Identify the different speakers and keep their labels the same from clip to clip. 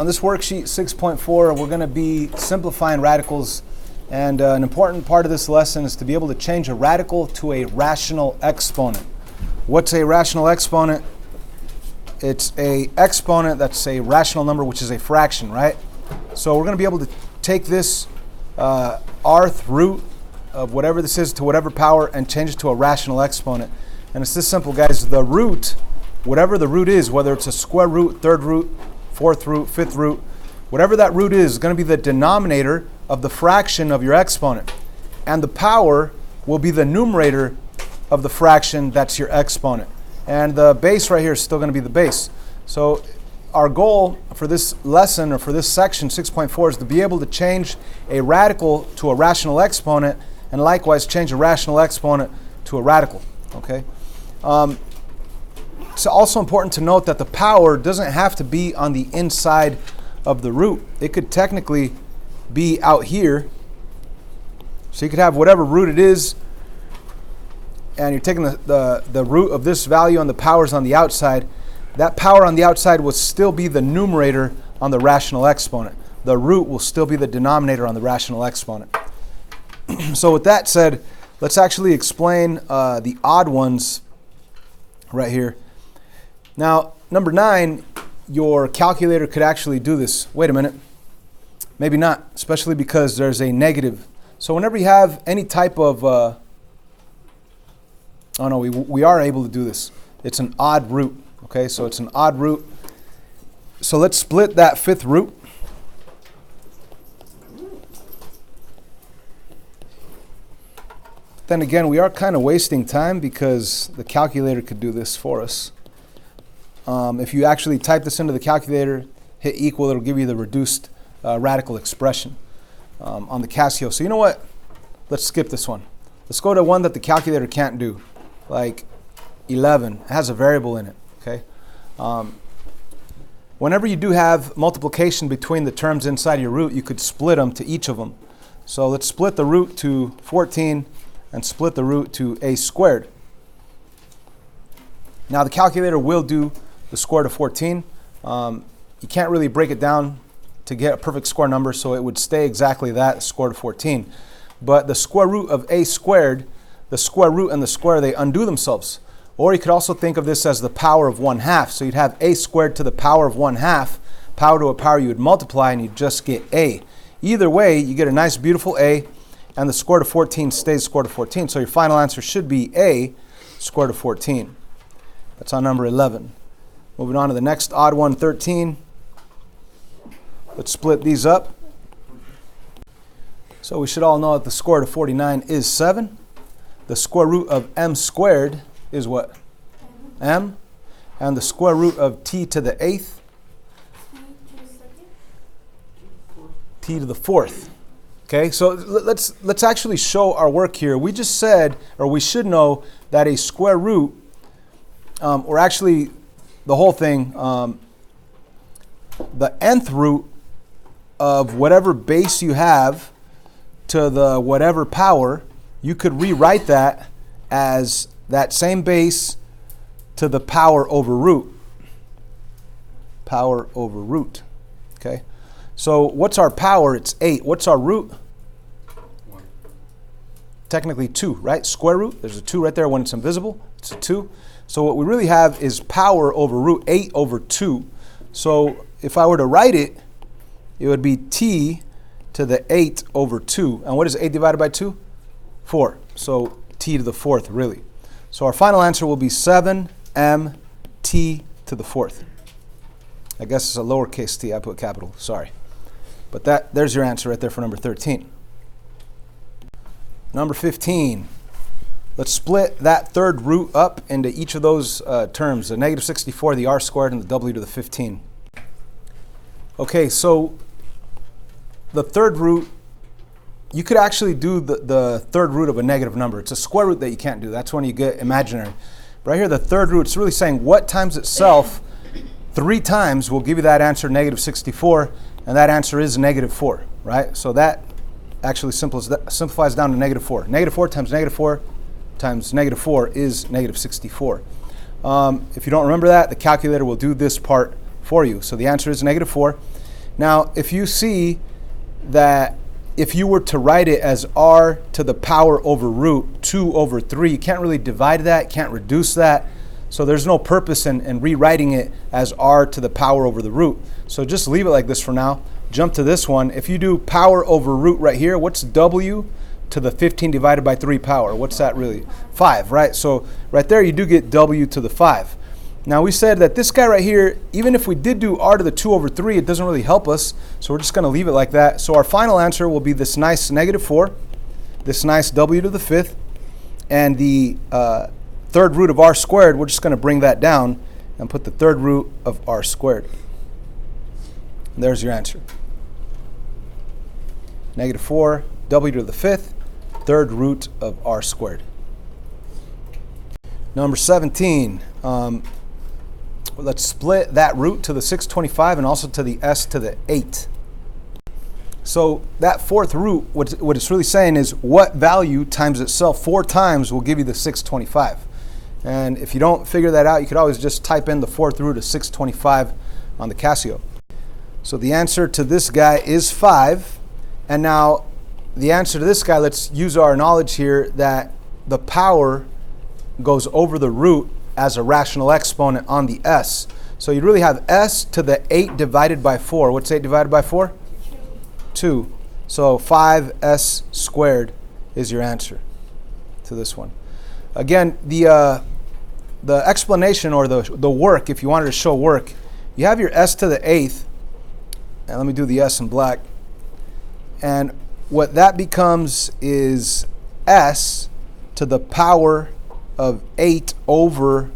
Speaker 1: On this worksheet 6.4, we're going to be simplifying radicals, and an important part of this lesson is to be able to change a radical to a rational exponent. What's a rational exponent? It's a exponent that's a rational number, which is a fraction, right? So we're going to be able to take this rth root of whatever this is to whatever power and change it to a rational exponent. And it's this simple, guys. The root, whatever the root is, whether it's a square root, third root, fourth root, fifth root, whatever that root is going to be the denominator of the fraction of your exponent. And the power will be the numerator of the fraction that's your exponent. And the base right here is still going to be the base. So our goal for this lesson, or for this section 6.4, is to be able to change a radical to a rational exponent, and likewise change a rational exponent to a radical. Okay. It's also important to note that the power doesn't have to be on the inside of the root. It could technically be out here. So you could have whatever root it is, and you're taking the root of this value, and the power's on the outside. That power on the outside will still be the numerator on the rational exponent. The root will still be the denominator on the rational exponent. So with that said, let's actually explain the odd ones right here. Now, number 9, your calculator could actually do this. Wait a minute. Maybe not, especially because there's a negative. So whenever you have any type of... oh no, we are able to do this. It's an odd root. Okay, so it's an odd root. So let's split that fifth root. Then again, we are kind of wasting time because the calculator could do this for us. If you actually type this into the calculator, hit equal, it'll give you the reduced radical expression on the Casio. So you know what? Let's skip this one. Let's go to one that the calculator can't do, like 11. It has a variable in it. Okay. Whenever you do have multiplication between the terms inside your root, you could split them to each of them. So let's split the root to 14 and split the root to a squared. Now the calculator will do the square root of 14. You can't really break it down to get a perfect square number, so it would stay exactly that, square root of 14. But the square root of a squared, the square root and the square, they undo themselves. Or you could also think of this as the power of 1/2. So you'd have a squared to the power of 1/2. Power to a power, you would multiply and you'd just get a. Either way, you get a nice beautiful a, and the square root of 14 stays square root of 14. So your final answer should be a square root of 14. That's on number 11. Moving on to the next odd one, 13. Let's split these up. So we should all know that the square root of 49 is 7. The square root of m squared is what? M. And the square root of t to the 8th? T to the 4th. Okay, so let's actually show our work here. We just said, or we should know, that a square root, or actually the whole thing, the nth root of whatever base you have to the whatever power, you could rewrite that as that same base to the power over root. Power over root. Okay. So what's our power? It's 8. What's our root?
Speaker 2: 1.
Speaker 1: Technically 2, right? Square root. There's a 2 right there when it's invisible. It's a 2. So what we really have is power over root, 8 over 2. So if I were to write it, it would be t to the 8 over 2. And what is 8 divided by 2? 4. So t to the 4th, really. So our final answer will be 7m t to the 4th. I guess it's a lowercase t. I put capital. Sorry. But there's your answer right there for number 13. Number 15. Let's split that third root up into each of those terms, the negative 64, the r squared, and the w to the 15. Okay, so the third root, you could actually do the third root of a negative number. It's a square root that you can't do. That's when you get imaginary. Right here, the third root, it's really saying what times itself 3 times will give you that answer, negative 64, and that answer is negative 4, right? So that actually simplifies down to negative 4. Negative 4 times negative 4 times negative 4 is negative 64. If you don't remember that, the calculator will do this part for you. So the answer is negative 4. Now, if you see that if you were to write it as r to the power over root 2 over 3, you can't really divide that, can't reduce that. So there's no purpose in rewriting it as r to the power over the root. So just leave it like this for now. Jump to this one. If you do power over root right here, what's w to the 15 divided by 3 power? What's that really? 5, right? So right there you do get w to the 5. Now we said that this guy right here, even if we did do r to the 2 over 3, it doesn't really help us. So we're just going to leave it like that. So our final answer will be this nice negative 4, this nice w to the 5th, and the third root of r squared. We're just going to bring that down and put the third root of r squared. And there's your answer. Negative 4, w to the 5th, third root of r squared. Number 17. Let's split that root to the 625 and also to the s to the 8. So that fourth root, what it's really saying is what value times itself 4 times will give you the 625. And if you don't figure that out, you could always just type in the fourth root of 625 on the Casio. So the answer to this guy is 5. And now the answer to this guy, let's use our knowledge here that the power goes over the root as a rational exponent on the s. So you'd really have s to the 8 divided by 4. What's 8 divided by 4? 2. So 5s squared is your answer to this one. Again, the explanation or the work, if you wanted to show work, you have your s to the 8th, and let me do the s in black, and what that becomes is s to the power of 8 over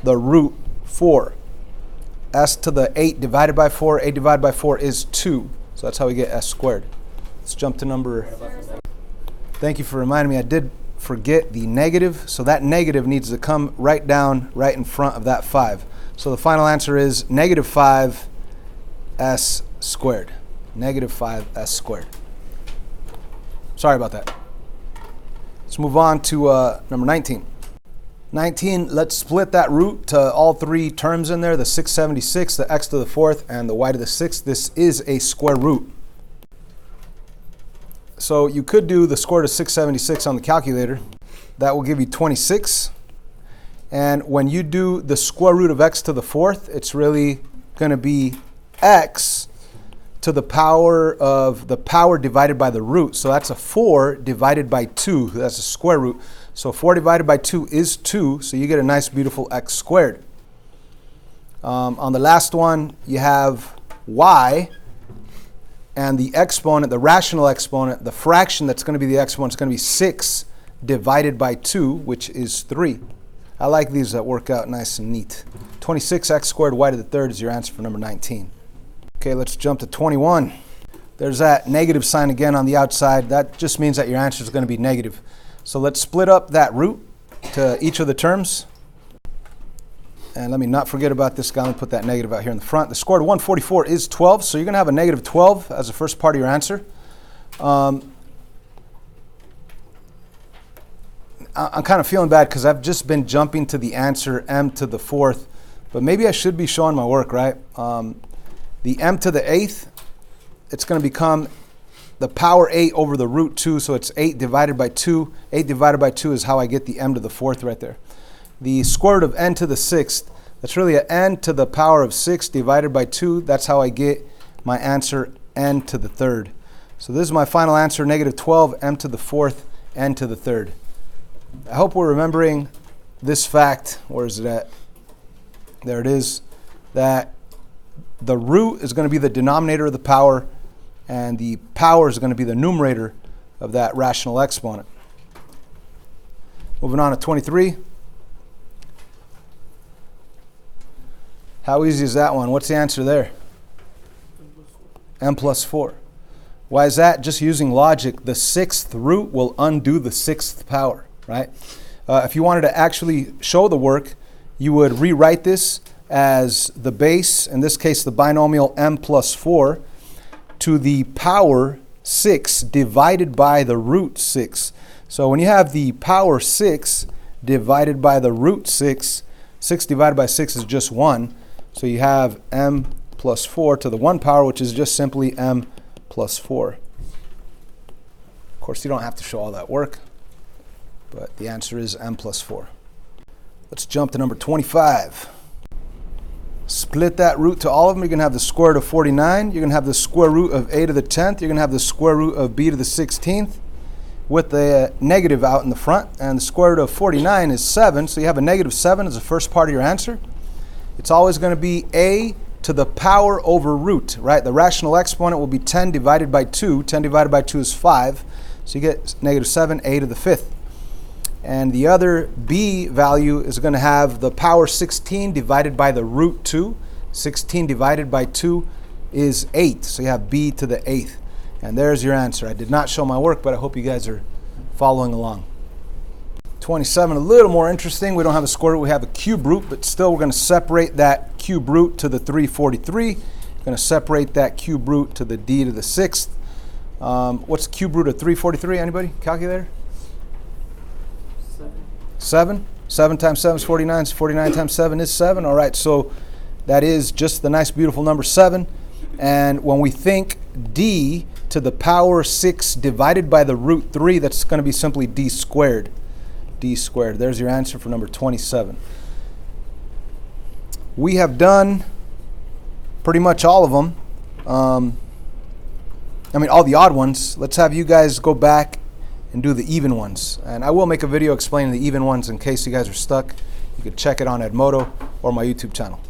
Speaker 1: the root 4. S to the 8 divided by 4, 8 divided by 4 is 2. So that's how we get s squared. Let's jump to number. Thank you for reminding me. I did forget the negative. So that negative needs to come right down, right in front of that 5. So the final answer is negative 5s squared. Negative 5s squared. Sorry about that. Let's move on to number 19. 19, let's split that root to all 3 terms in there, the 676, the x to the 4th, and the y to the 6th. This is a square root. So you could do the square root of 676 on the calculator. That will give you 26. And when you do the square root of x to the 4th, it's really going to be x to the power of the power divided by the root. So that's a 4 divided by 2. That's a square root. So 4 divided by 2 is 2. So you get a nice, beautiful x squared. On the last one, you have y. And the exponent, the rational exponent, the fraction that's going to be the exponent is going to be 6 divided by 2, which is 3. I like these that work out nice and neat. 26x squared y to the 3rd is your answer for number 19. Okay, let's jump to 21. There's that negative sign again on the outside. That just means that your answer is going to be negative. So let's split up that root to each of the terms. And let me not forget about this guy. Let me put that negative out here in the front. The square root of 144 is 12, so you're going to have a negative 12 as the first part of your answer. I'm kind of feeling bad because I've just been jumping to the answer m to the 4th, but maybe I should be showing my work, right? The m to the 8th, it's going to become the power 8 over the root 2, so it's 8 divided by 2. 8 divided by 2 is how I get the m to the 4th right there. The square root of n to the 6th, that's really an n to the power of 6 divided by 2. That's how I get my answer n to the 3rd. So this is my final answer, negative 12, m to the 4th, n to the 3rd. I hope we're remembering this fact. Where is it at? There it is. That the root is going to be the denominator of the power, and the power is going to be the numerator of that rational exponent. Moving on to 23. How easy is that one? What's the answer there? M plus 4. Why is that? Just using logic. The 6th root will undo the 6th power, right? If you wanted to actually show the work, you would rewrite this as the base, in this case the binomial m plus 4, to the power 6 divided by the root 6. So when you have the power 6 divided by the root 6, 6 divided by 6 is just 1. So you have m plus 4 to the 1 power, which is just simply m plus 4. Of course, you don't have to show all that work, but the answer is m plus 4. Let's jump to number 25. Split that root to all of them. You're going to have the square root of 49. You're going to have the square root of a to the 10th. You're going to have the square root of b to the 16th with the negative out in the front. And the square root of 49 is 7. So you have a negative 7 as the first part of your answer. It's always going to be a to the power over root, right? The rational exponent will be 10 divided by 2. 10 divided by 2 is 5. So you get negative 7, a to the 5th. And the other b value is going to have the power 16 divided by the root 2. 16 divided by 2 is 8. So you have b to the 8th. And there's your answer. I did not show my work, but I hope you guys are following along. 27, a little more interesting. We don't have a square root, we have a cube root, but still we're going to separate that cube root to the 343. We're going to separate that cube root to the d to the 6th. What's the cube root of 343? Anybody? Calculator? 7. 7 times 7 is 49. So 49 times 7 is 7. All right, so that is just the nice, beautiful number 7. And when we think d to the power 6 divided by the root 3, that's going to be simply d squared. D squared. There's your answer for number 27. We have done pretty much all of them. All the odd ones. Let's have you guys go back and do the even ones. And I will make a video explaining the even ones in case you guys are stuck. You could check it on Edmodo or my YouTube channel.